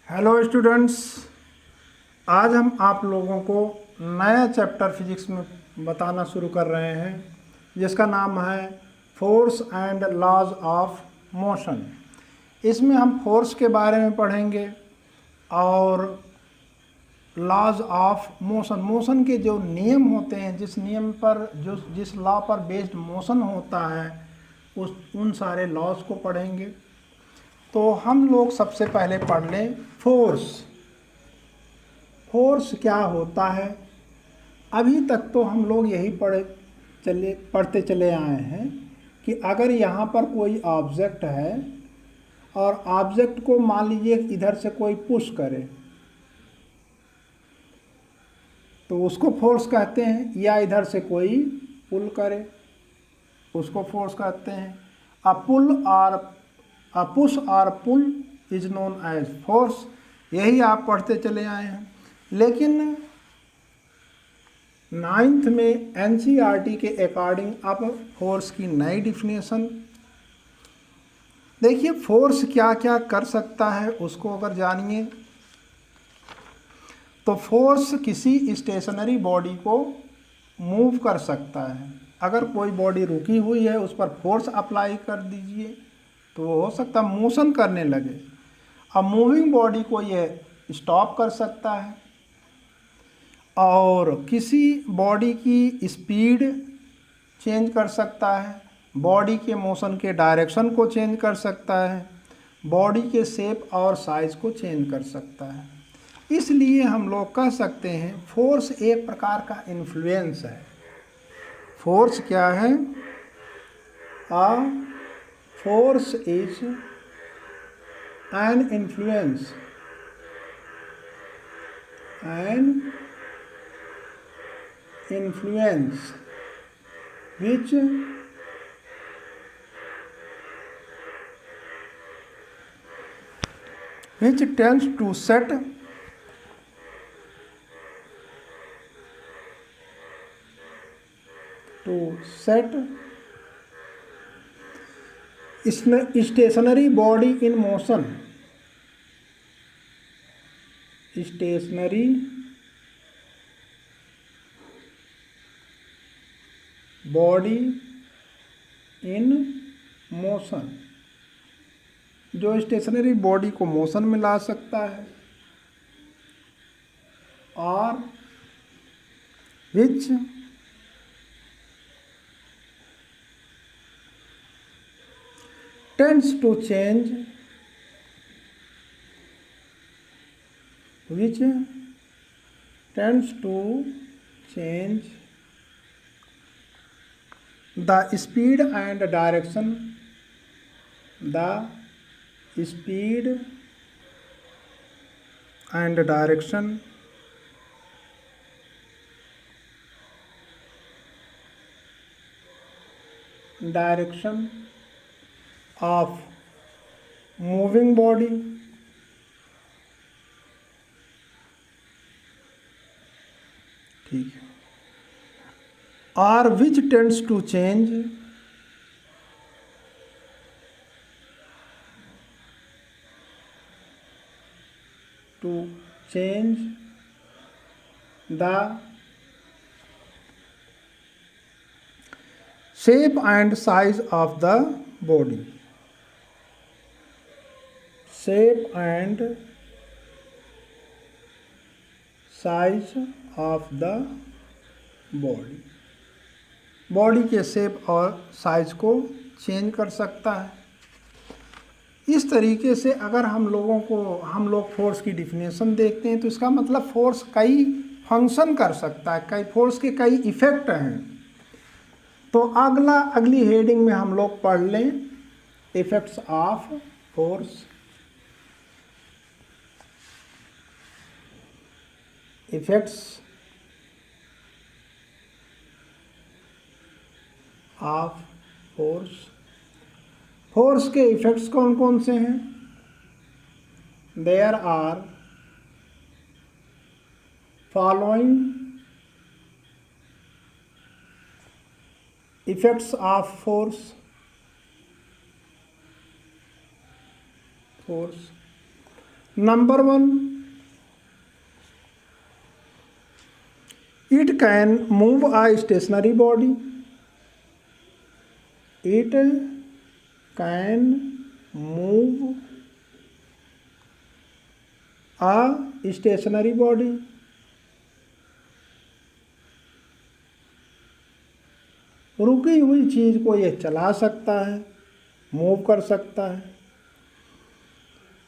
Hello students, आज हम आप लोगों को नया चैप्टर फिजिक्स में बताना शुरू कर रहे हैं जिसका नाम है force and laws of motion. इसमें हम फोर्स के बारे में पढ़ेंगे और लॉज ऑफ मोशन के जो नियम होते हैं, जिस लॉ पर बेस्ड मोशन होता है उन सारे लॉज को पढ़ेंगे। तो हम लोग सबसे पहले पढ़ लें फोर्स। फोर्स क्या होता है? अभी तक तो हम लोग यही पढ़ते चले आए हैं कि अगर यहाँ पर कोई ऑब्जेक्ट है और ऑब्जेक्ट को मान लीजिए इधर से कोई पुश करे तो उसको फोर्स कहते हैं, या इधर से कोई पुल करे उसको फोर्स कहते हैं। अ पुश और pull is known as force. यही आप पढ़ते चले आए हैं। लेकिन 9th में एनसीईआरटी के अकॉर्डिंग अब फोर्स की नई डिफिनेशन देखिए। फोर्स क्या क्या कर सकता है उसको अगर जानिए तो फोर्स किसी स्टेशनरी बॉडी को मूव कर सकता है। अगर कोई बॉडी रुकी हुई है उस पर फोर्स अप्लाई कर दीजिए तो वो हो सकता है मोशन करने लगे। अब मूविंग बॉडी को यह स्टॉप कर सकता है और किसी बॉडी की स्पीड चेंज कर सकता है, बॉडी के मोशन के डायरेक्शन को चेंज कर सकता है, बॉडी के शेप और साइज को चेंज कर सकता है। इसलिए हम लोग कह सकते हैं फोर्स एक प्रकार का इन्फ्लुएंस है। फोर्स क्या है? A force is an influence which tends to set stationary body in motion. Stationary body in motion, जो स्टेशनरी बॉडी को मोशन में ला सकता है और which tends to change the speed and direction of moving body ठीक है, or which tends to change the shape and size of the body. Shape and size of the body. Body के shape और size को change कर सकता है। इस तरीके से अगर हम लोग फोर्स की डिफिनेशन देखते हैं तो इसका मतलब फोर्स कई फंक्शन कर सकता है, फोर्स के कई इफेक्ट हैं। तो अगली हेडिंग में हम लोग पढ़ लें effects of force. Effects of force. Force के इफेक्ट्स कौन कौन से हैं? There are following effects of force. Number one, it can move a stationary body. It can move a stationary body. रुकी हुई चीज को यह चला सकता है, मूव कर सकता है।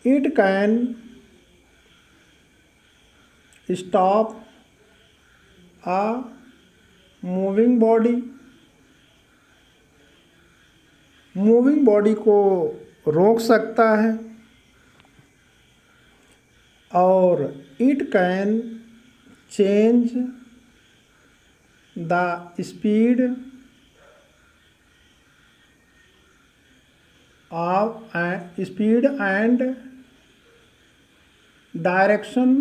It can stop a moving body, moving body को रोक सकता है। और it can change the speed and direction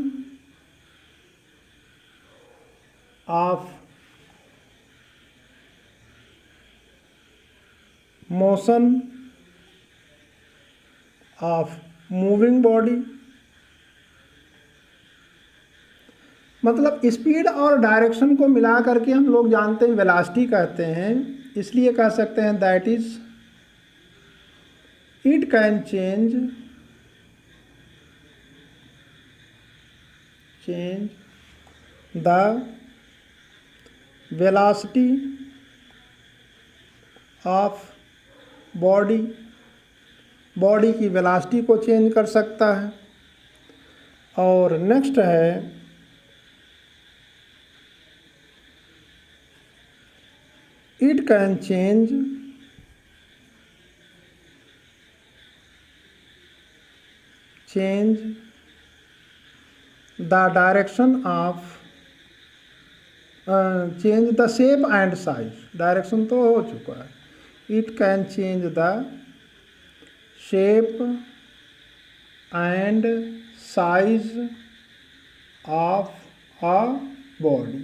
of motion of moving body। मतलब स्पीड और डायरेक्शन को मिला करके हम लोग जानते हैं वेलोसिटी कहते हैं, इसलिए कह सकते हैं that is it can change the velocity of body, body की वेलोसिटी को चेंज कर सकता है। और नेक्स्ट है it can change the direction of change the shape and size, direction तो हो चुका है। It can change the shape and size of a body.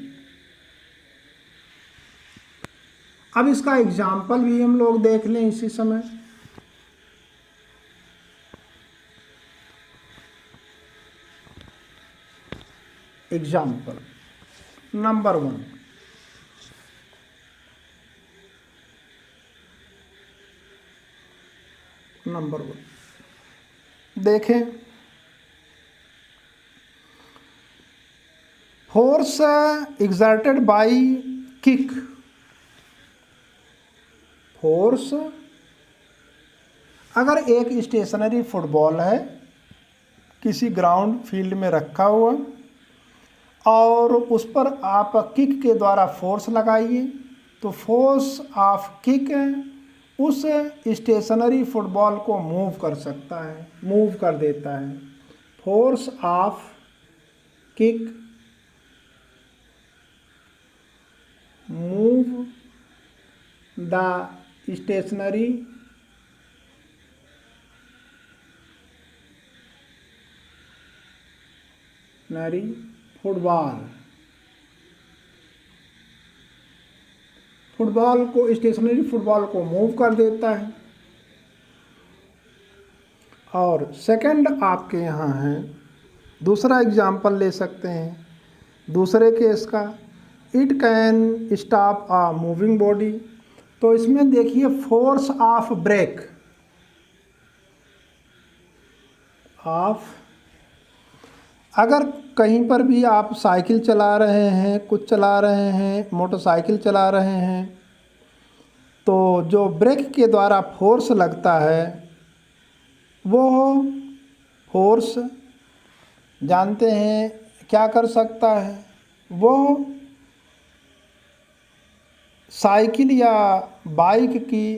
अब इसका एग्जाम्पल भी हम लोग देख लें इसी समय। एग्जाम्पल नंबर वन, देखें, force exerted by kick. Force, अगर एक स्टेशनरी फुटबॉल है किसी ग्राउंड फील्ड में रखा हुआ और उस पर आप किक के द्वारा फोर्स लगाइए, तो फोर्स ऑफ किक उस स्टेशनरी फुटबॉल को मूव कर सकता है, मूव कर देता है। Force of kick move the stationary football को, स्टेशनरी फुटबॉल को मूव कर देता है। और सेकंड आपके यहाँ है, दूसरा एग्जाम्पल ले सकते हैं दूसरे केस का, it can stop a moving body. तो इसमें देखिए फोर्स ऑफ ब्रेक, अगर कहीं पर भी आप साइकिल चला रहे हैं, कुछ चला रहे हैं, मोटरसाइकिल चला रहे हैं, तो जो ब्रेक के द्वारा फोर्स लगता है वो फोर्स जानते हैं क्या कर सकता है, वो साइकिल या बाइक की,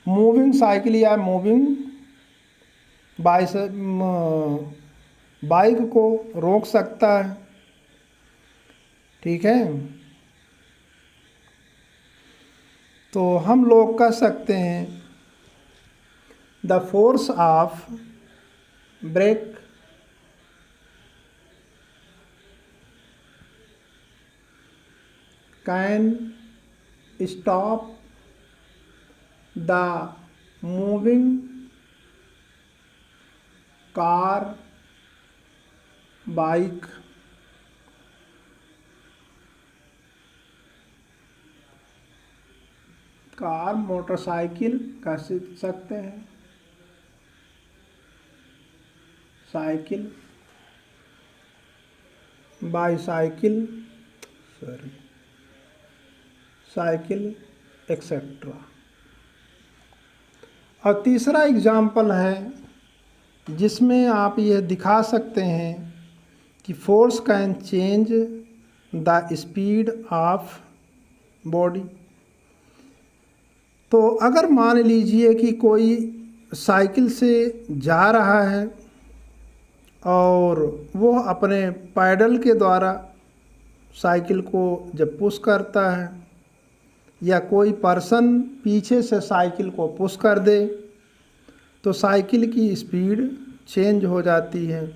मूविंग साइकिल या मूविंग बाइक को रोक सकता है। ठीक है, तो हम लोग कह सकते हैं the force of brake can stop the moving car, bike, car, motorcycle कह सकते हैं, साइकिल, बाईसाइकिल, साइकिल एक्सेट्रा। और तीसरा एग्जाम्पल है जिसमें आप यह दिखा सकते हैं कि force can change the speed of body. तो अगर मान लीजिए कि कोई साइकिल से जा रहा है और वो अपने पैडल के द्वारा साइकिल को जब पुश करता है, या कोई पर्सन पीछे से साइकिल को पुश कर दे, तो साइकिल की स्पीड चेंज हो जाती है।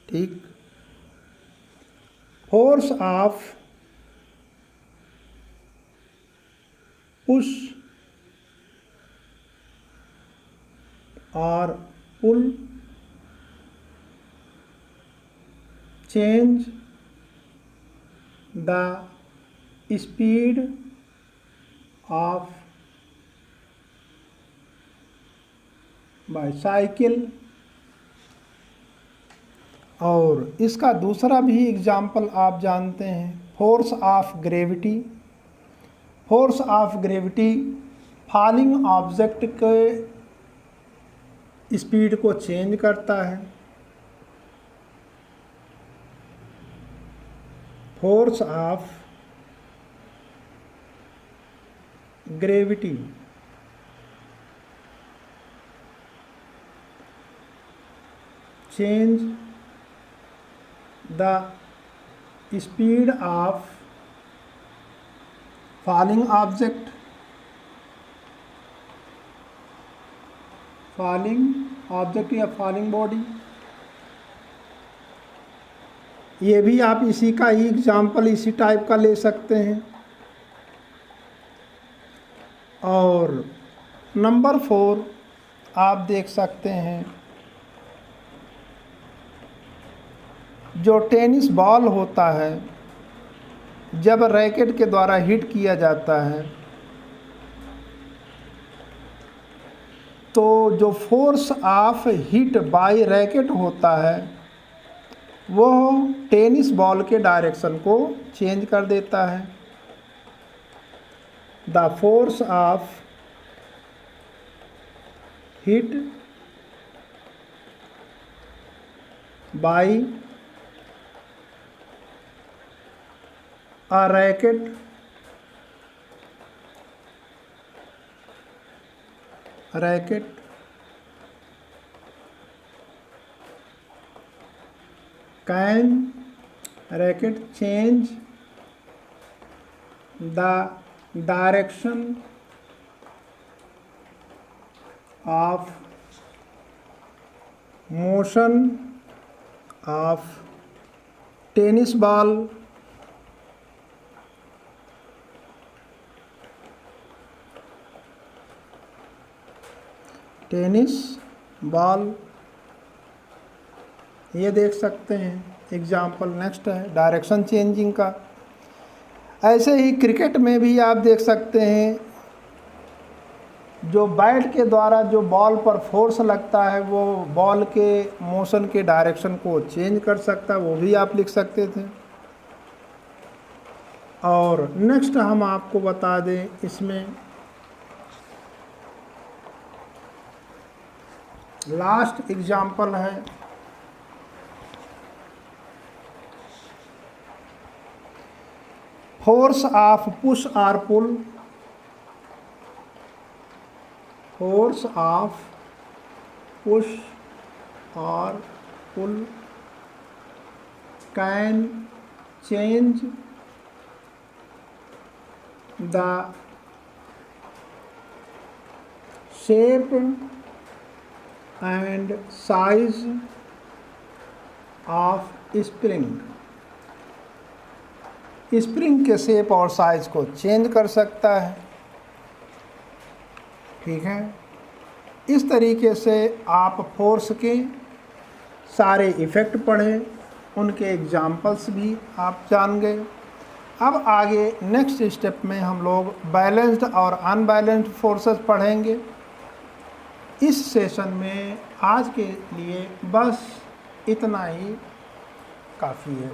ठीक। फोर्स ऑफ पुश और pull change the speed of bicycle. और इसका दूसरा भी एग्जाम्पल आप जानते हैं, force of gravity. Force of gravity falling object के स्पीड को चेंज करता है। Force of gravity change the speed of falling object, या falling body। ये भी आप इसी का ही एग्जाम्पल इसी टाइप का ले सकते हैं। और नंबर 4 आप देख सकते हैं, जो टेनिस बॉल होता है जब रैकेट के द्वारा हिट किया जाता है, तो जो force of hit by racket होता है वो टेनिस बॉल के डायरेक्शन को चेंज कर देता है। The force of hit by a racket can change the direction of motion of tennis ball ये देख सकते हैं एग्जाम्पल। नेक्स्ट है डायरेक्शन चेंजिंग का। ऐसे ही क्रिकेट में भी आप देख सकते हैं, जो बैट के द्वारा जो बॉल पर फोर्स लगता है वो बॉल के मोशन के डायरेक्शन को चेंज कर सकता है, वो भी आप लिख सकते थे। और नेक्स्ट हम आपको बता दें, इसमें लास्ट एग्जाम्पल है फोर्स ऑफ पुश और पुल। फोर्स ऑफ पुश और pull can change the shape and size of spring. Spring के शेप और साइज को चेंज कर सकता है। ठीक है, इस तरीके से आप फोर्स के सारे इफ़ेक्ट पढ़ें, उनके एग्जाम्पल्स भी आप जान गए। अब आगे नेक्स्ट स्टेप में हम लोग बैलेंस्ड और अनबैलेंस्ड फोर्सेस पढ़ेंगे। इस सेशन में आज के लिए बस इतना ही काफ़ी है।